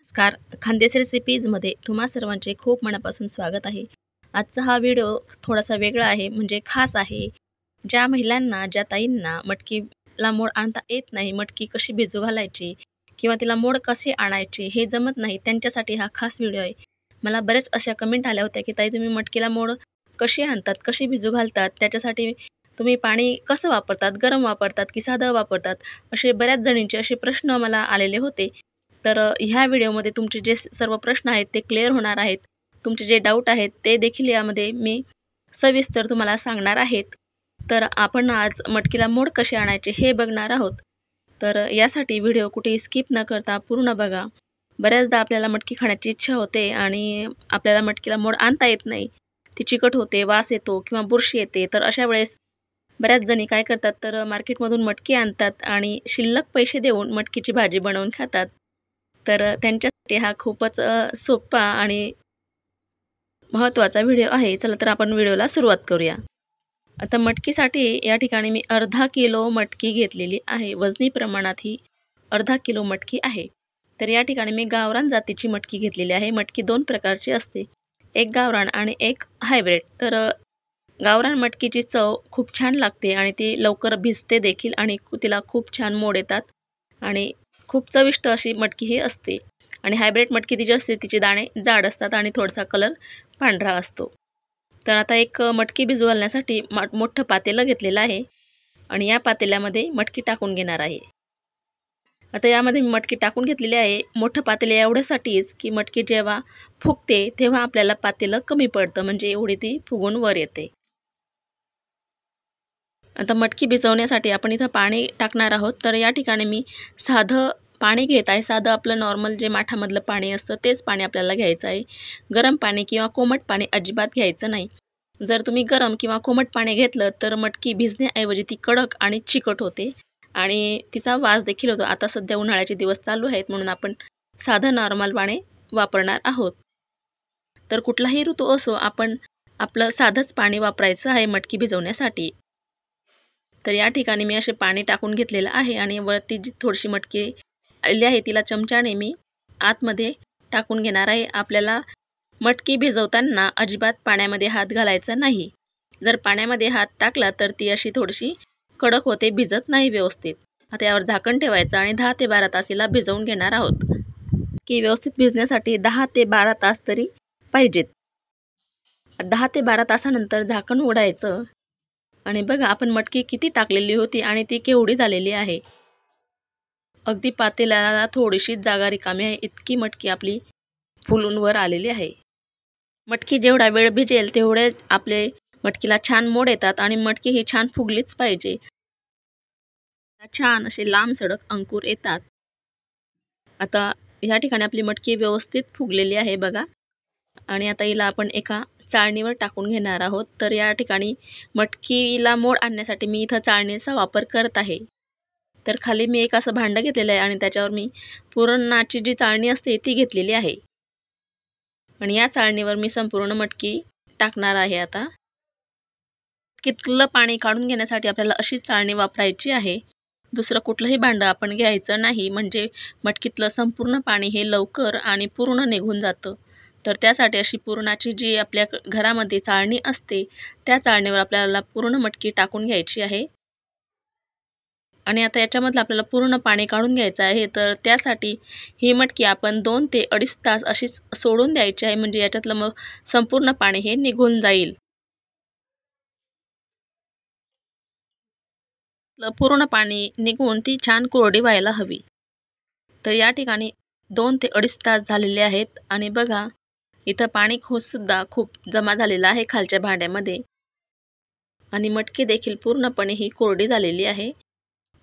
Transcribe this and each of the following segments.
नमस्कार. खानदेशी रेसिपीजमध्ये तुम्हा सर्वांचे खूप मनापासून स्वागत आहे. आजचा हा व्हिडिओ थोडासा वेगळा आहे, म्हणजे खास आहे. ज्या महिलांना, ज्या ताईंना मटकीला मोड आणता येत नाही, मटकी कशी भिजू घालायची किंवा तिला मोड कसे आणायचे हे जमत नाही, त्यांच्यासाठी हा खास व्हिडिओ आहे. मला बरेच अशा कमेंट आल्या होत्या, की ताई तुम्ही मटकीला मोड कशी आणतात, कशी भिजू घालतात, त्याच्यासाठी तुम्ही पाणी कसं वापरतात, गरम वापरतात की साधं वापरतात, असे बऱ्याच जणींचे असे प्रश्न मला आलेले होते. तर ह्या व्हिडिओमध्ये तुमचे जे सर्व प्रश्न आहेत ते क्लिअर होणार आहेत. तुमचे जे डाऊट आहेत ते देखील यामध्ये मी सविस्तर तुम्हाला सांगणार आहेत. तर आपण आज मटकीला मोड कसे आणायचे हे बघणार आहोत. तर यासाठी व्हिडिओ कुठेही स्किप न करता पूर्ण बघा. बऱ्याचदा आपल्याला मटकी खाण्याची इच्छा होते आणि आपल्याला मटकीला मोड आणता येत नाही. ती चिकट होते, वास येतो किंवा बुरशी येते. तर अशा वेळेस बऱ्याच जणी काय करतात, तर मार्केटमधून मटकी आणतात आणि शिल्लक पैसे देऊन मटकीची भाजी बनवून खातात. तर त्यांच्यासाठी हा खूपच सोपा आणि महत्त्वाचा व्हिडिओ आहे. चला तर आपण व्हिडिओला सुरुवात करूया. आता मटकीसाठी या ठिकाणी मी अर्धा किलो मटकी घेतलेली आहे. वजनी प्रमाणात ही अर्धा किलो मटकी आहे. तर या ठिकाणी मी गावरान जातीची मटकी घेतलेली आहे. मटकी 2 प्रकारची असते. एक गावरान आणि एक हायब्रिड. तर गावरान मटकीची चव खूप छान लागते आणि ती लवकर भिजते देखील आणि तिला खूप छान मोड येतात आणि खूप चविष्ट अशी मटकी ही असते. आणि हायब्रिड मटकी ती जी असते तिचे दाणे जाड असतात आणि थोडासा कलर पांढरा असतो. तर आता एक मटकी भिजू घालण्यासाठी मोठं पातेलं घेतलेलं आहे आणि या पातेल्यामध्ये मटकी टाकून घेणार आहे. आता यामध्ये मी मटकी टाकून घेतलेली आहे. मोठं पातेलं एवढ्यासाठीच की मटकी जेव्हा फुगते तेव्हा आपल्याला पातेलं कमी पडतं, म्हणजे एवढी ती फुगून वर येते. आता मटकी भिजवण्यासाठी आपण इथं पाणी टाकणार आहोत. तर या ठिकाणी मी साधं पाणी घेत आहे. साधं आपलं नॉर्मल जे माठामधलं पाणी असतं तेच पाणी आपल्याला घ्यायचं आहे. गरम पाणी किंवा कोमट पाणी अजिबात घ्यायचं नाही. जर तुम्ही गरम किंवा कोमट पाणी घेतलं तर मटकी भिजण्याऐवजी ती कडक आणि चिकट होते आणि तिचा वास देखील होतो. आता सध्या उन्हाळ्याचे दिवस चालू आहेत म्हणून आपण साधं नॉर्मल पाणी वापरणार आहोत. तर कुठलाही ऋतू असो, आपण आपलं साधंच पाणी वापरायचं आहे मटकी भिजवण्यासाठी. तर या ठिकाणी मी असे पाणी टाकून घेतलेलं आहे आणि वरती जी थोडीशी मटकी आली आहे तिला चमच्याने मी आतमध्ये टाकून घेणार आहे. आपल्याला मटकी भिजवताना अजिबात पाण्यामध्ये हात घालायचा नाही. जर पाण्यामध्ये हात टाकला तर ती अशी थोडीशी कडक होते, भिजत नाही व्यवस्थित. आता यावर झाकण ठेवायचं आणि 10 ते 12 तास हिला भिजवून घेणार आहोत. की व्यवस्थित भिजण्यासाठी 10 ते 12 तास तरी पाहिजेत. 10 ते 12 तासानंतर झाकण उघडायचं आणि बघा आपण मटकी किती टाकलेली होती आणि ती केवढी झालेली आहे. अगदी पातेल्याला थोडीशीच जागा रिकामी आहे, इतकी मटकी आपली फुलून वर आलेली आहे. मटकी जेवढा वेळ भिजेल तेवढे आपले मटकीला छान मोड येतात आणि मटकी ही छान फुगलीच पाहिजे. छान असे लांब सडक अंकुर येतात. आता या ठिकाणी आपली मटकी व्यवस्थित फुगलेली आहे बघा. आणि आता हिला आपण एका चाळणीवर टाकून घेणार आहोत. तर या ठिकाणी मटकीला मोड आणण्यासाठी मी इथं चाळणीचा वापर करत आहे. तर खाली मी एक असं भांडं घेतलेलं आहे आणि त्याच्यावर मी पुरणाची जी चाळणी असते ती घेतलेली आहे आणि या चाळणीवर मी संपूर्ण मटकी टाकणार आहे. आता मटकीतलं पाणी काढून घेण्यासाठी आपल्याला अशी चाळणी वापरायची आहे. दुसरं कुठलंही भांडं आपण घ्यायचं नाही, म्हणजे मटकीतलं संपूर्ण पाणी हे लवकर आणि पूर्ण निघून जातं. तर त्यासाठी अशी पुरणाची जी आपल्या घरामध्ये चाळणी असते त्या चाळणीवर आपल्याला पूर्ण मटकी टाकून घ्यायची आहे. आणि आता याच्यामधलं आपल्याला पूर्ण पाणी काढून घ्यायचं आहे. तर त्यासाठी ही मटकी आपण 2 ते 2.5 तास अशीच सोडून द्यायची आहे, म्हणजे याच्यातलं मग संपूर्ण पाणी हे निघून जाईल. पूर्ण पाणी निघून ती छान कोरडी व्हायला हवी. तर या ठिकाणी 2 ते 2.5 तास झालेले आहेत आणि बघा इथं पाणी सुद्धा खूप जमा झालेलं आहे खालच्या भांड्यामध्ये आणि मटकी देखील पूर्णपणे ही कोरडी झालेली आहे.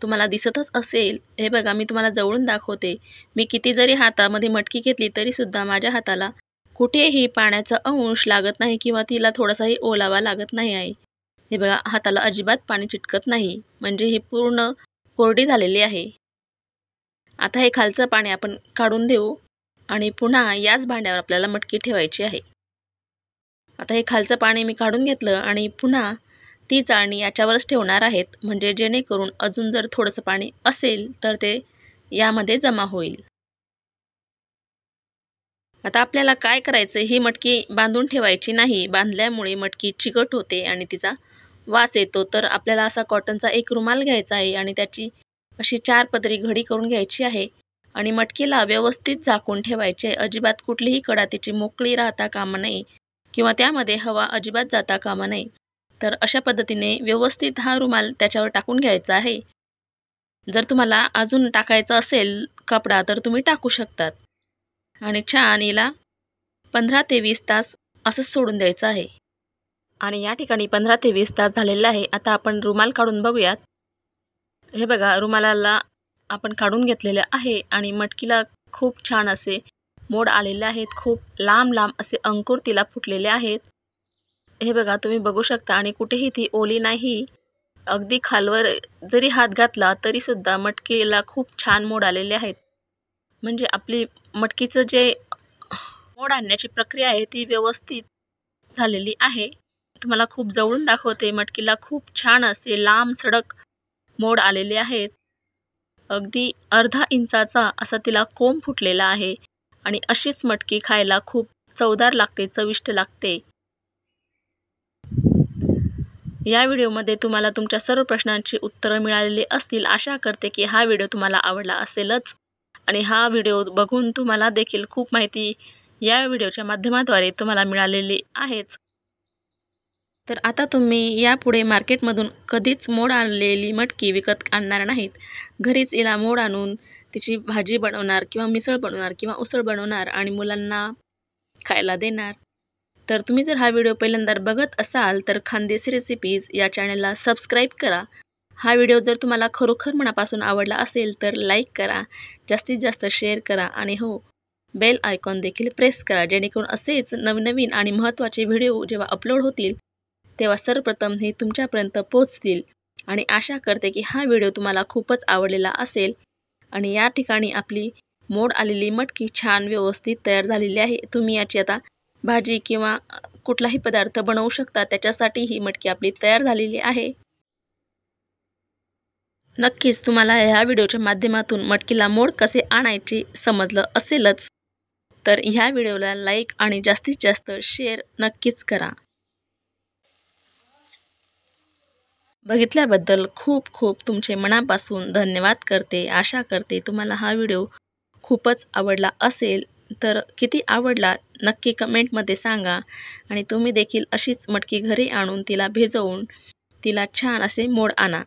तुम्हाला दिसतच असेल, हे बघा मी तुम्हाला जवळून दाखवते. मी किती जरी हातामध्ये मटकी घेतली तरी सुद्धा माझ्या हाताला कुठेही पाण्याचा अंश लागत नाही किंवा तिला थोडासाही ओलावा लागत नाही आहे. हे बघा हाताला अजिबात पाणी चिटकत नाही, म्हणजे ही पूर्ण कोरडी झालेली आहे. आता हे खालचं पाणी आपण काढून देऊ आणि पुन्हा याच भांड्यावर आपल्याला मटकी ठेवायची आहे. आता हे खालचं पाणी मी काढून घेतलं आणि पुन्हा ती चाळणी याच्यावरच ठेवणार आहेत, म्हणजे जेणेकरून अजून जर थोडंसं पाणी असेल तर ते यामध्ये जमा होईल. आता आपल्याला काय करायचं, ही मटकी बांधून ठेवायची नाही. बांधल्यामुळे मटकी चिकट होते आणि तिचा वास येतो. तर आपल्याला असा कॉटनचा एक रुमाल घ्यायचा आहे आणि त्याची अशी 4 पदरी घडी करून घ्यायची आहे आणि मटकीला व्यवस्थित झाकून ठेवायचे. अजिबात कुठलीही कडा तिची मोकळी राहता कामा नये किंवा त्यामध्ये हवा अजिबात जाता कामा नये. तर अशा पद्धतीने व्यवस्थित हा रुमाल त्याच्यावर टाकून घ्यायचा आहे. जर तुम्हाला अजून टाकायचा असेल कपडा तर तुम्ही टाकू शकतात आणि छान हिला 15 ते 20 तास असंच सोडून द्यायचं आहे. आणि या ठिकाणी 15 ते 20 तास झालेले आहे. आता आपण रुमाल काढून बघूयात. हे बघा, रुमालाला आपण काढून घेतलेले आहे आणि मटकीला खूप छान असे मोड आलेले आहेत. खूप लांब लांब असे अंकुर तिला फुटलेले आहेत. हे बघा, तुम्ही बघू शकता आणि कुठेही ती ओली नाही. अगदी खालवर जरी हात घातला तरी सुद्धा मटकीला खूप छान मोड आलेले आहेत. म्हणजे आपली मटकीचं जे मोड आणण्याची प्रक्रिया आहे ती व्यवस्थित झालेली आहे. तुम्हाला खूप जवळून दाखवते. मटकीला खूप छान असे लांब सडक मोड आलेले आहेत. अगदी अर्धा इंचाचा असा तिला कोंब फुटलेला आहे आणि अशीच मटकी खायला खूप चवदार लागते, चविष्ट लागते. या व्हिडिओमध्ये तुम्हाला तुमच्या सर्व प्रश्नांची उत्तरं मिळालेली असतील. आशा करते की हा व्हिडिओ तुम्हाला आवडला असेलच आणि हा व्हिडिओ बघून तुम्हाला देखील खूप माहिती या व्हिडिओच्या माध्यमाद्वारे तुम्हाला मिळालेली आहेच. तर आता तुम्ही यापुढे मार्केटमधून कधीच मोड आलेली मटकी विकत आणणार नाहीत. घरीच हिला मोड आणून तिची भाजी बनवणार किंवा मिसळ बनवणार किंवा उसळ बनवणार आणि मुलांना खायला देणार. तर तुम्ही जर हा व्हिडिओ पहिल्यांदा बघत असाल तर खानदेशी रेसिपीज या चॅनलला सबस्क्राईब करा. हा व्हिडिओ जर तुम्हाला खरोखर मनापासून आवडला असेल तर लाईक करा, जास्तीत जास्त शेअर करा आणि हो, बेल आयकॉन देखील प्रेस करा, जेणेकरून असेच नवनवीन आणि महत्त्वाचे व्हिडिओ जेव्हा अपलोड होतील तेव्हा सर्वप्रथम हे तुमच्यापर्यंत पोहोचतील. आणि आशा करते की हा व्हिडिओ तुम्हाला खूपच आवडलेला असेल. आणि या ठिकाणी आपली मोड आलेली मटकी छान व्यवस्थित तयार झालेली आहे. तुम्ही याची आता भाजी किंवा कुठलाही पदार्थ बनवू शकता. त्याच्यासाठी ही मटकी आपली तयार झालेली आहे. नक्कीच तुम्हाला ह्या व्हिडिओच्या माध्यमातून मटकीला मोड कसे आणायचे समजलं असेलच. तर ह्या व्हिडिओला लाईक आणि जास्तीत जास्त शेअर नक्कीच करा. बघितल्याबद्दल खूप खूप तुमचे मनापासून धन्यवाद करते. आशा करते तुम्हाला हा व्हिडिओ खूपच आवडला असेल. तर किती आवडला नक्की कमेंटमध्ये सांगा आणि तुम्ही देखील अशीच मटकी घरी आणून तिला भिजवून तिला छान असे मोड आणा.